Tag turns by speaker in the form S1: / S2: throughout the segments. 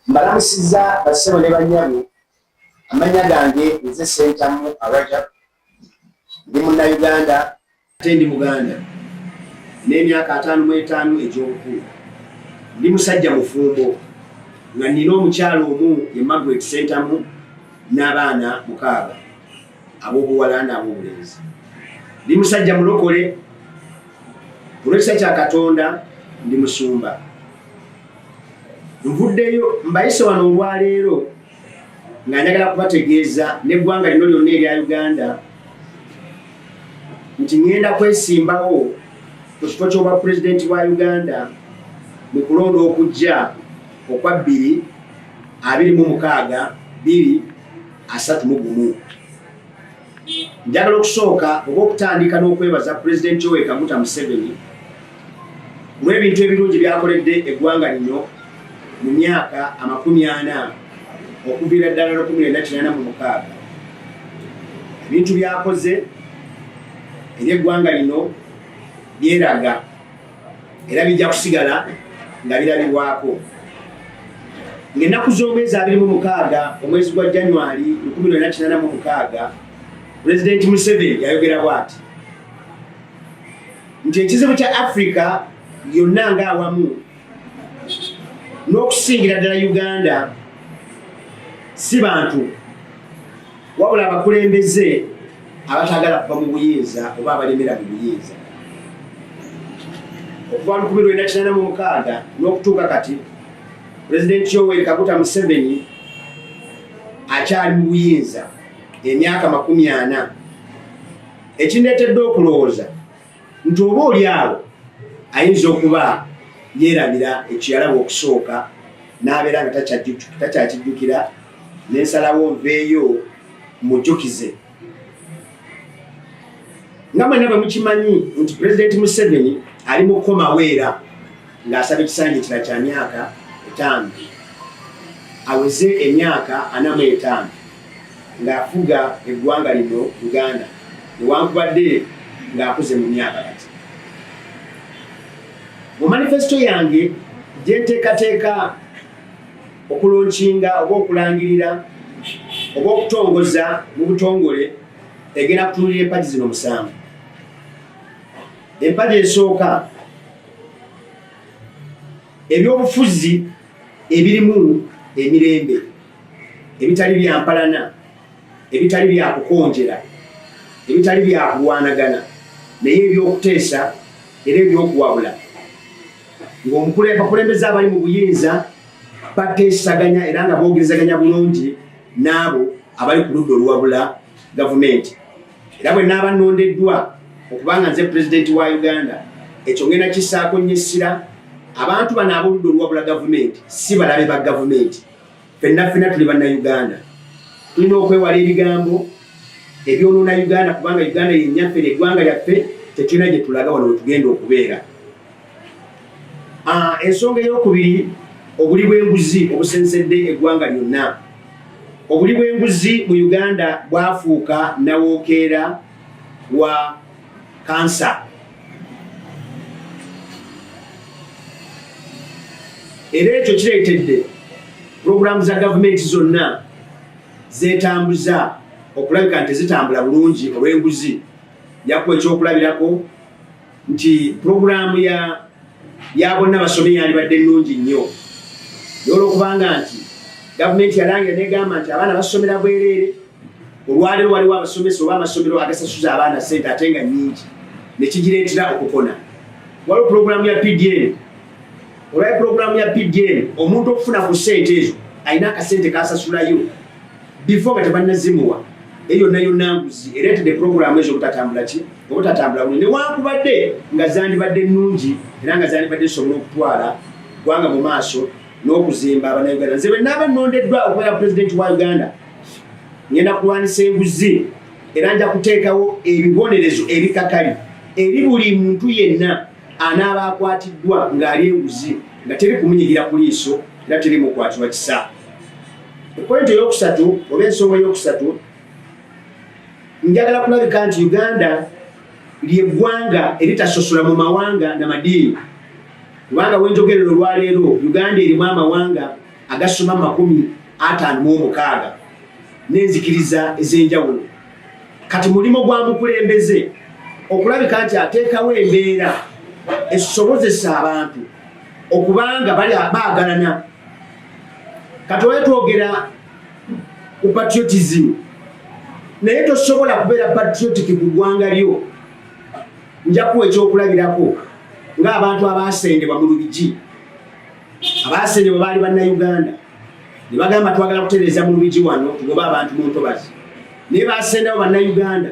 S1: Mbalamusiza basebo ne banyalu amanya gange nze Sentamu Rajab ndi Munnayuganda ate ndi Muganda n'emyaka 55 egy'obukulu. Ndi musajja mufumbo nga nina omukyalo omu ye Margaret Sentamu n'abaana 6 ab'obuwala n'ab'obulenzi. Ndi musajja mulokole olw'ekisa kya Katonda ndi musumba. Nvuddeyo mbayise wano olwaleero nga njagala kubategeeza n'eggwanga lino lyonna erya Uganda nti ngenda kwesimbawo ku kifo ky'obwa pulezidenti wa Uganda mu kulonda okujja okwa 2026 231. Njagala okusooka oba okutandika n'okwebaza pulezidenti Yoweri Kaguta Museveni olw'ebintu ebirungi byakoledde eggwanga lino mu myaka 40 okuviira ddala 1986. Ebintu byakoze eri eggwanga lino byeraga era bijja kusigala nga birabibwako. Ng'ennaku z'omwezi 26 omwezi gwa January 1986 Pulezidenti Museveni yayogera bw'ati nti ekizibu kya Africa yonna ng'awamu n'okusingira ddala Uganda si bantu wabula abakulembeze abatagala kuva mu buyinza oba abalemera mu buyinza. Okuva 1986 n'okutuuka kati Pulezidenti Yoweri Kaguta Museveni akyali mu buyinza emyaka 40. Ekindeetedde okulowooza nti oba oli awo ayinza okuba yeerabira ekiyalaba okusooka n'abeera nga takyakijjukira n'ensalawo nveeyo mujjukize. Nga mwenna bwe mukimanyi nti Pulezidenti Museveni ali mu kkomaweera ng'asaba ekisanja ekirala kya myaka 5 aweze emyaka 45 ng'afuga eggwanga lino Uganda newankubadde ng'akuze mu myaka kati. Mu manifesito yange gye nteekateeka okulonkinga oba okulangirira oba okutongoza mu butongole egenda kutuulira empagi zino 7. Empagi esooka ebyobufuzi ebirimu emirembe ebitali bya mpalana ebitali bya kukonjera ebitali bya kulwanagana naye ebyokuteesa era ebyokuwabula ng'abakulembeze abali mu buyinza bateesaganya era nga boogerezaganya bulungi n'abo abali ku ludda oluwabula gavumenti. Era bwe naaba nnondeddwa okubanga nze pulezidenti wa Uganda ekyo ngenda kisaako nnyo essira abantu bano ab'oludda oluwabula gavumenti si balabe ba gavumenti. Ffenna tuli bannayuganda, tulina okwewala ebigambo ebyonoona Uganda kubanga Uganda yennyaffe n'eggwanga lyaffe tetulina gye tulaga wano we tugenda okubeera. Ensonga ey'okubiri obuli bw'enguzi obusensedde eggwanga lyonna. Obuli bw'enguzi mu Uganda bwafuuka nawookeera wa kansa. Era ekyo kireetedde puroguramu za gavumenti zonna zeetambuza okulabika nti zitambula bulungi olw'enguzi. Yakuwa ekyokulabirako nti puroguramu ya bonna basome yandibadde nnungi nnyo olw'okubanga nti gavumenti yalangira negamba nti abaana basomera bwereere. Olwaleero waliwo abasomesa oba amasomero agasasuza abaana ssente ate nga nnyingi nekigireetera okukona. Waliwo puroguramu ya PDM. Olwayo puroguramu ya PDM omuntu okufuna ku ssente ezo alina akasente kasasulayo before nga tebannazimuwa. Eyo yonna nguzi ereetedde puroguramu ezo obutatambula bulungi newankubadde nga zandibadde nnungi era nga zandibadde zisobola okutwala ggwanga mu maaso n'okuzimba Abannayuganda. Nze bwe naaba nnondeddwa okubeera pulezidenti wa Uganda ngenda kulwanisa enguzi era nja kuteekawo ebibonerezo ebikakali eri buli muntu yenna anaaba akwatiddwa ng'ali enguzi nga teri kumunyigira ku liiso era teri mukwatibwa kisa. Epointi ey'okusatu oba ensonga ey'okusatu njagala kulabika nti Uganda ly'eggwanga eritasosola mu mawanga n'amadiini. Kubanga wenjogerera olwaleero Uganda erimu amawanga agasoma 56 n'enzikiriza ez'enjawulo. Kati mulimo gwa mukulembeze okulabika nti ateekawo embeera esobozesa abantu okubanga bali baagalana. Kati oyo twogera ku patriotism naye tosobola kubeera patriotic ku ggwanga lyo. Nja kuwa ekyokulabirako ng'abantu abaasendebwa mu Lubigi, abaasendebwa baali bannayuganda ne bagamba twagala kutereeza mu Lubigi wano tugobe abantu mu ntobazi, naye baasendawo bannayuganda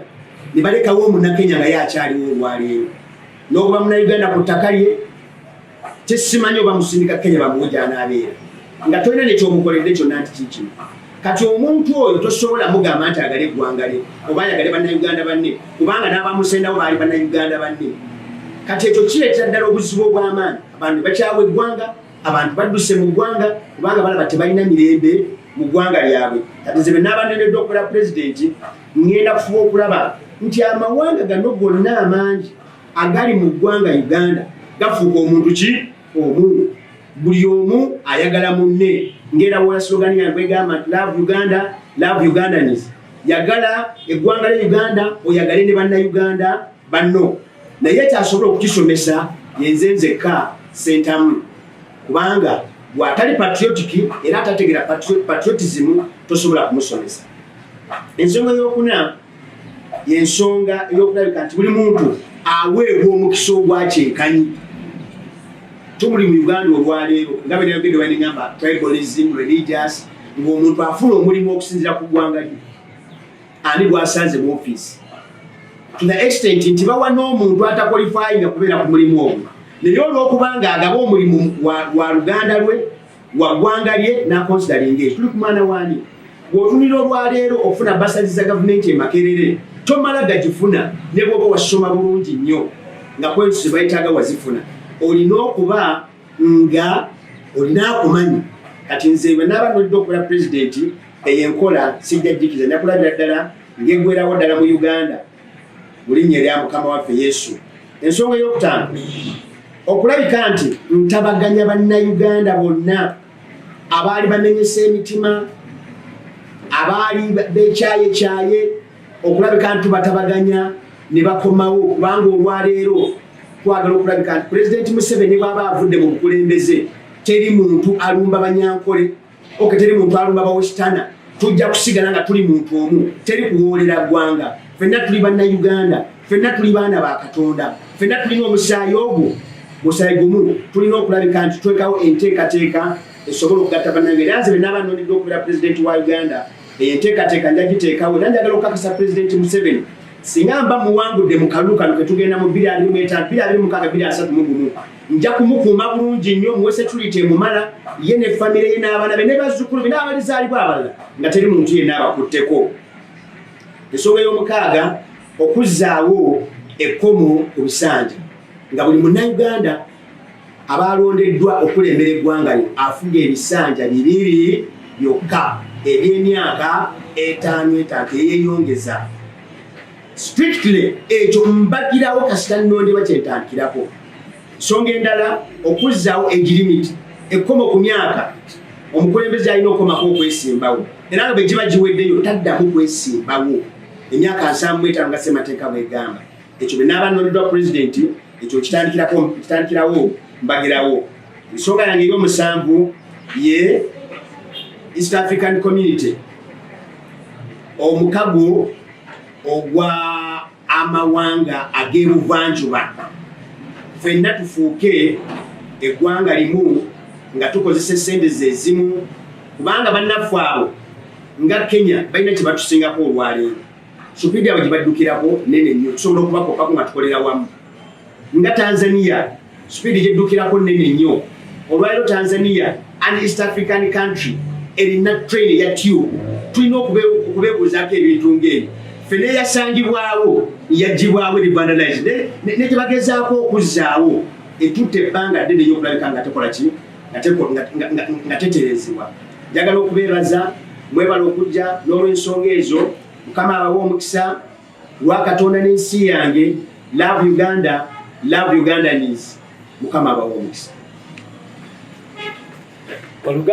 S1: ne balekawo omunnakenya nga yakyaliwo olwaleero n'okuba munnayuganda ku ttaka lye kyesimanyi oba musindika Kenya bamuwe gy'anaabeera nga tolina nekyomukoledde kyonna nti kikino. Kati omuntu oyo tosobola mugamba nti agale eggwanga lye oba ayagale bannayuganda banne kubanga n'abamusendawo baali bannayuganda banne. Kati ekyo kireetera ddala obuzibu obw'amaanyi, abantu bakyawa eggwanga, abantu badduse mu ggwanga kubanga balaba tebalina mirembe mu ggwanga lyabwe. Kati nze bwe naabanenedde okukola pulezidenti ngenda kufuba okulaba nti amawanga gano gonna amangi agali mu ggwanga Uganda gafuuka omuntu ki omu, buli omu ayagala munne. Ng'erawo slogan yange egamba nti love Uganda, love Ugandans. Yagala eggwanga lya Uganda oyagale ne bannayuganda banno. Naye kyasobola okukisomesa yenze nzekka Sentamu kubanga bw'atali patriotic era atategeera patriotism tosobola kumusomesa. Ensonga y'okuna y'ensonga ey'okulabika nti buli muntu aweebwa omukisa ogwakyenkanyi. Tumuli mu Uganda olwaleero nga bwe nayogedde banigamba tribalism, religious, ng'omuntu afuna omulimu okusinziira ku ggwanga lye ani gwasanze mu ofiisi to the extent nti bawa n'omuntu atakwalifyinga kubeera ku mulimu ogwo, naye olw'okubanga agaba omulimu wa luganda lwe wa ggwanga lye n'akonsideringa ekyo. Tuli ku mwana waani bw'otunira olwaleero ofuna basali za gavumenti e Makerere tomala gagifuna ne bw'oba wasoma bulungi nnyo nga kwensi bayitaaga wazifuna, olina okuba nga olina akumanyi. Kati nze bwe naaba nolidde okukola pulezidenti eyenkola sijja jjikiza nakulabira ddala ng'eggwerawo ddala mu Uganda mu linnya erya Mukama waffe Yesu. Ensonga ey'okutaano okulabika nti ntabaganya bannayuganda bonna abaali bamenyesa emitima, abaali beekyayekyaye, okulabika nti batabaganya ne bakomawo kubanga olwaleero twagala okulabika nti Pulezidenti Museveni bw'aba avudde mu bukulembeze teri muntu alumba Banyankole, teri muntu alumba Bawesitana, tujja kusigala nga tuli muntu omu, teri kuwoolera ggwanga. Ffenna tuli bannayuganda, ffenna tuli baana ba Katonda, ffenna tulina omusaayi ogwo, musaayi gumu. Tulina okulabika nti twekawo enteekateeka esobola okugatta bannayuganda. Era nze bwe naaba nnonedde okubeera pulezidenti wa Uganda enteekateeka nja giteekawo era njagala okukakasa Pulezidenti Museveni singa mba muwangudde mu kalulu kano ke tugenda mu 2025, 2026, 2031 nja kumukuuma bulungi nnyo muwe security emumala ye ne famire ye n'abaana be ne bazzukulu be n'abalizaalibwa abalala nga teri muntu yenna abakutteko. Ensonga y'omukaaga okuzzaawo ekkomo ku bisanja nga buli munnayuganda abalondeddwa okulembera eggwanga lye afuga ebisanja 2 byokka eby'emyaka 5 eyeeyongeza. Strictly ekyo mbagirawo kasita nnondebwa kyentandikirako. Nsonga endala okuzzaawo age limit, ekkomo ku myaka omukulembeze alina okukomako okwesimbawo era nga bwe giba giweddeyo taddamu kwesimbawo emyaka 75 nga ssemateeka bw'egamba. Ekyo bwe naaba nnondeddwa pulezidenti ekyo kitandikirawo mbagirawo. Ensonga yange ey'omusanvu ye East African Community, omukago ogwa amawanga ag'ebuvanjuba. Ffenna tufuuke eggwanga limu nga tukozesa essente ze ezimu kubanga bannaffe abo nga Kenya balina kye batusingako olwaleero. Supiidi abo gye baddukirako nene nnyo, tusobola okubakoppako nga tukolera wamu. Nga Tanzania supiidi gyeddukirako nene nnyo. Olwaleero Tanzania an East African country erina train eya tube. Tulina okubeebuuzaako ebintu ng'ebyo. Ffenna eyasangibwawo yaggibwawo revandalized ne gye bagezaako okuzzaawo etutta ebbanga ddene ey'okulabika nga tekola ki nga teterezebwa. Njagala okubeebaza mwebala okujja n'olw'ensonga ezo. Mukama abawe omukisa lwa Katonda n'ensi yange. Love Uganda, love Ugandans. Mukama abawe omukisa.